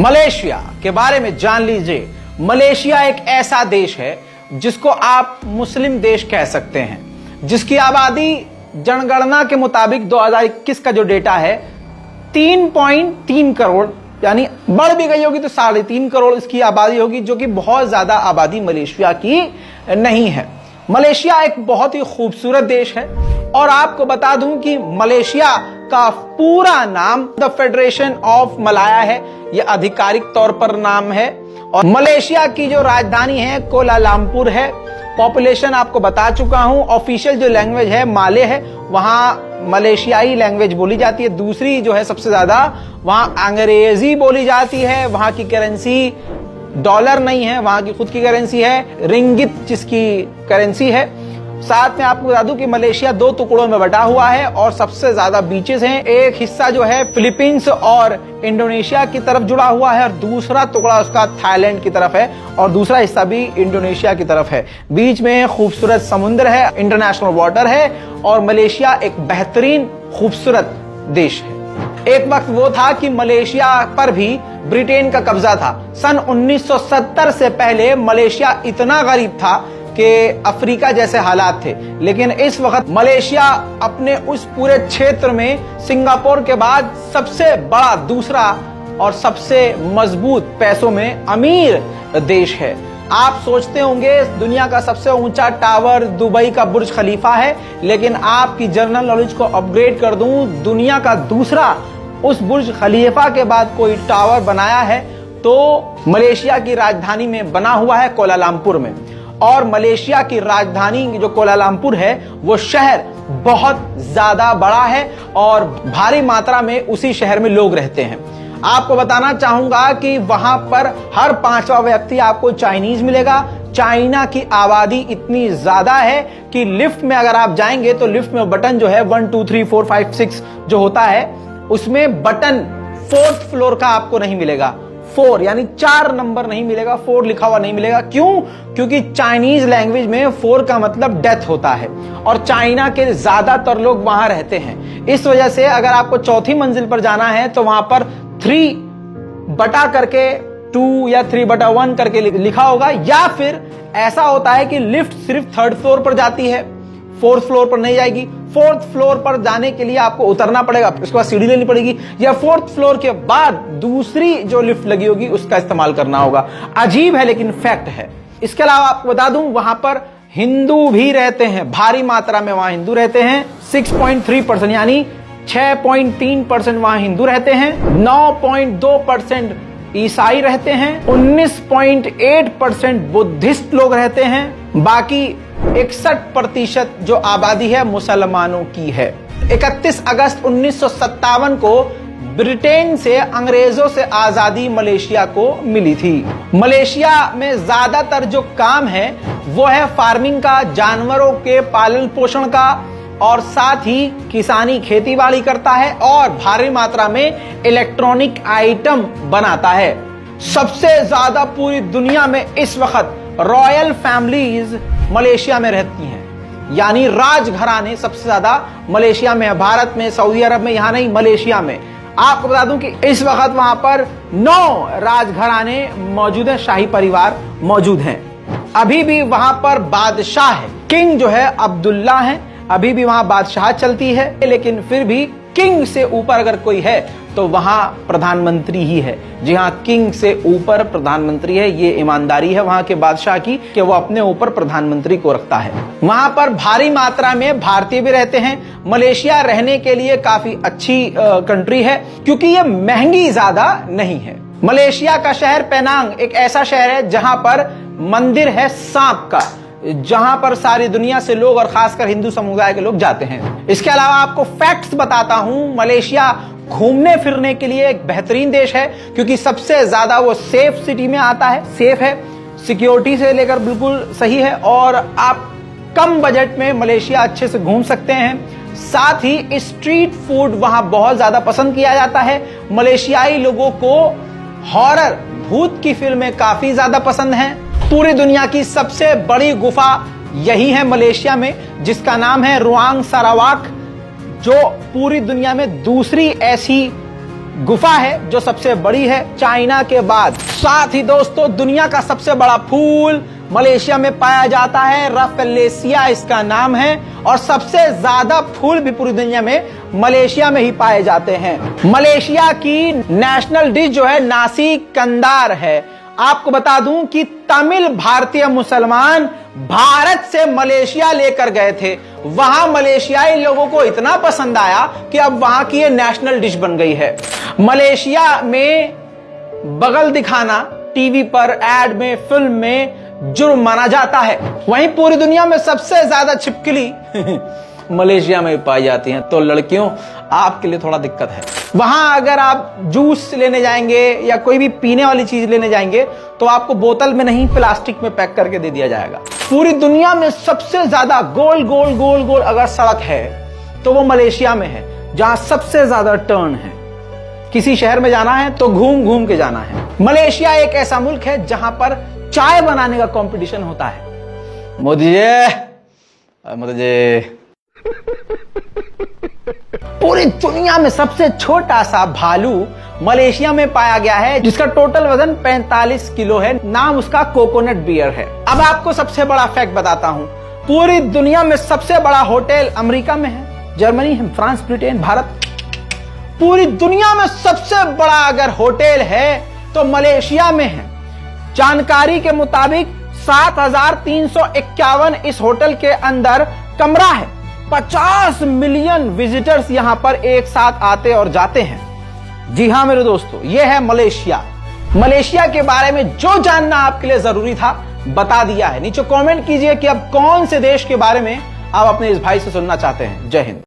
Malaysia के बारे में जान लीजिए। मलेशिया एक ऐसा देश है जिसको आप मुस्लिम देश कह सकते हैं, जिसकी आबादी जनगणना के मुताबिक 2021 का जो डेटा है 3.3 करोड़, यानी बढ़ भी गई होगी तो 3.5 करोड़ इसकी आबादी होगी, जो कि बहुत ज्यादा आबादी मलेशिया की नहीं है। मलेशिया एक बहुत ही खूबसूरत देश है और आपको बता दूं कि मलेशिया का पूरा नाम द फेडरेशन ऑफ मलाया है, यह आधिकारिक तौर पर नाम है। और मलेशिया की जो राजधानी है कोलालमपुर है। पॉपुलेशन आपको बता चुका हूं। ऑफिशियल जो लैंग्वेज है माले है, वहां मलेशियाई लैंग्वेज बोली जाती है। दूसरी जो है सबसे ज्यादा वहां अंग्रेजी बोली जाती है। वहां की करेंसी डॉलर नहीं है, वहां की खुद की करेंसी है रिंगित, जिसकी करेंसी है। साथ में आपको बता दूं कि मलेशिया 2 टुकड़ों में बटा हुआ है और सबसे ज्यादा बीचेस हैं। एक हिस्सा जो है फिलीपींस और इंडोनेशिया की तरफ जुड़ा हुआ है और दूसरा टुकड़ा उसका थाईलैंड की तरफ है और दूसरा हिस्सा भी इंडोनेशिया की तरफ है। बीच में खूबसूरत समुद्र है, इंटरनेशनल वाटर है और मलेशिया एक बेहतरीन खूबसूरत देश है। एक वक्त वो था कि मलेशिया पर भी ब्रिटेन का कब्जा था। सन 1970 से पहले मलेशिया इतना गरीब था कि अफ्रीका जैसे हालात थे, लेकिन इस वक्त मलेशिया अपने उस पूरे क्षेत्र में सिंगापुर के बाद सबसे बड़ा दूसरा और सबसे मजबूत पैसों में अमीर देश है। आप सोचते होंगे दुनिया का सबसे ऊंचा टावर दुबई का बुर्ज खलीफा है, लेकिन आपकी जनरल नॉलेज को अपग्रेड कर दूं, दुनिया का दूसरा उस बुर्ज खलीफा के बाद कोई टावर बनाया है तो मलेशिया की राजधानी में बना हुआ है कोलालमपुर में। और मलेशिया की राजधानी जो कोलालमपुर है वो शहर बहुत ज्यादा बड़ा है और भारी मात्रा में उसी शहर में लोग रहते हैं। आपको बताना चाहूंगा कि वहां पर हर 5वां व्यक्ति आपको चाइनीज मिलेगा। चाइना की आबादी इतनी ज्यादा है कि लिफ्ट में अगर आप जाएंगे तो लिफ्ट में बटन जो है 1 2 3 4 5 6 जो होता है उसमें बटन 4th फ्लोर का आपको नहीं मिलेगा। 4 यानी 4 नंबर नहीं मिलेगा, 4 लिखा हुआ नहीं मिलेगा। क्यों? क्योंकि चाइनीज लैंग्वेज में 4 का मतलब डेथ होता है और चाइना के ज्यादातर लोग वहां रहते हैं। इस वजह से अगर आपको 4थी मंजिल पर जाना है तो वहां पर 3 बटा करके 2 या 3/1 करके लिखा होगा, या फिर ऐसा होता है कि लिफ्ट सिर्फ 3rd फ्लोर पर जाती है, 4th फ्लोर पर नहीं जाएगी। 4th फ्लोर पर जाने के लिए आपको उतरना पड़ेगा, उसके बाद सीढ़ी लेनी पड़ेगी, या 4th फ्लोर के बाद दूसरी जो लिफ्ट लगी होगी उसका इस्तेमाल करना होगा। अजीब है लेकिन फैक्ट है। इसके अलावा आपको बता दूं वहां पर हिंदू भी रहते हैं, भारी मात्रा में वहां हिंदू रहते हैं। 6.3% यानी 6.3% वहां हिंदू रहते हैं। 9.2% ईसाई रहते हैं। 19.8% बुद्धिस्ट लोग रहते हैं। बाकी 61% जो आबादी है मुसलमानों की है। 31 अगस्त 1957 को ब्रिटेन से अंग्रेजों से आजादी मलेशिया को मिली थी। मलेशिया में ज्यादातर जो काम है वो है फार्मिंग का, जानवरों के पालन पोषण का और साथ ही किसानी खेती बाड़ी करता है और भारी मात्रा में इलेक्ट्रॉनिक आइटम बनाता है। सबसे ज्यादा पूरी दुनिया में इस वक्त रॉयल फैमिलीज मलेशिया में रहती हैं, यानी राजघराने सबसे ज्यादा मलेशिया में है। भारत में, सऊदी अरब में, यहां नहीं, मलेशिया में। आपको बता दूं कि इस वक्त वहां पर 9 राजघराने मौजूद हैं, शाही परिवार मौजूद हैं। अभी भी वहां पर बादशाह है, किंग जो है अब्दुल्ला है, अभी भी वहां बादशाह चलती है, लेकिन फिर भी किंग से ऊपर अगर कोई है तो वहां प्रधानमंत्री ही है। जी हां, किंग से ऊपर प्रधानमंत्री है। ये ईमानदारी है वहां के बादशाह की कि वो अपने ऊपर प्रधानमंत्री को रखता है। वहां पर भारी मात्रा में भारतीय भी रहते हैं। मलेशिया रहने के लिए काफी अच्छी कंट्री है क्योंकि ये महंगी ज्यादा नहीं है। मलेशिया का शहर पेनांग एक ऐसा शहर है जहां पर मंदिर है सांप का, जहां पर सारी दुनिया से लोग और खासकर हिंदू समुदाय के लोग जाते हैं। इसके अलावा आपको फैक्ट्स बताता हूं, मलेशिया घूमने फिरने के लिए एक बेहतरीन देश है क्योंकि सबसे ज्यादा वो सेफ सिटी में आता है, सेफ है, सिक्योरिटी से लेकर बिल्कुल सही है और आप कम बजट में मलेशिया अच्छे से घूम सकते हैं। साथ ही स्ट्रीट फूड वहां बहुत ज्यादा पसंद किया जाता है। मलेशियाई लोगों को हॉरर, भूत की फिल्में काफी ज्यादा पसंद हैं। पूरी दुनिया की सबसे बड़ी गुफा यही है मलेशिया में, जिसका नाम है रुआंग सारावाक, जो पूरी दुनिया में दूसरी ऐसी गुफा है जो सबसे बड़ी है चाइना के बाद। साथ ही दोस्तों दुनिया का सबसे बड़ा फूल मलेशिया में पाया जाता है, रफलेसिया इसका नाम है, और सबसे ज्यादा फूल भी पूरी दुनिया में मलेशिया में ही पाए जाते हैं। मलेशिया की नेशनल डिश जो है नासी कंदार है। आपको बता दूं कि तमिल भारतीय मुसलमान भारत से मलेशिया लेकर गए थे, वहां मलेशियाई लोगों को इतना पसंद आया कि अब वहां की ये नेशनल डिश बन गई है। मलेशिया में बगल दिखाना टीवी पर, एड में, फिल्म में जुर्म माना जाता है। वहीं पूरी दुनिया में सबसे ज्यादा छिपकली मलेशिया में पाई जाती हैं। तो लड़कियों आपके लिए थोड़ा दिक्कत है। वहां अगर आप जूस लेने जाएंगे या कोई भी पीने वाली चीज लेने जाएंगे तो आपको बोतल में नहीं प्लास्टिक में पैक करके दे दिया जाएगा। पूरी दुनिया में सबसे ज्यादा गोल गोल गोल गोल अगर सड़क है तो वो मलेशिया में है, जहां सबसे ज्यादा टर्न है। किसी शहर में जाना है तो घूम घूम के जाना है। मलेशिया एक ऐसा मुल्क है जहां पर चाय बनाने का कंपटीशन होता है। मोदी जी पूरी दुनिया में सबसे छोटा सा भालू मलेशिया में पाया गया है, जिसका टोटल वजन 45 किलो है। नाम उसका कोकोनट बियर है। अब आपको सबसे बड़ा फैक्ट बताता हूं, पूरी दुनिया में सबसे बड़ा होटल अमेरिका में है, जर्मनी है, फ्रांस, ब्रिटेन, भारत। पूरी दुनिया में सबसे बड़ा अगर होटल है तो मलेशिया में है। जानकारी के मुताबिक 7,351 इस होटल के अंदर कमरा है। 50 मिलियन विजिटर्स यहां पर एक साथ आते और जाते हैं। जी हां मेरे दोस्तों, यह है मलेशिया। मलेशिया के बारे में जो जानना आपके लिए जरूरी था बता दिया है। नीचे कमेंट कीजिए कि अब कौन से देश के बारे में आप अपने इस भाई से सुनना चाहते हैं। जय हिंद।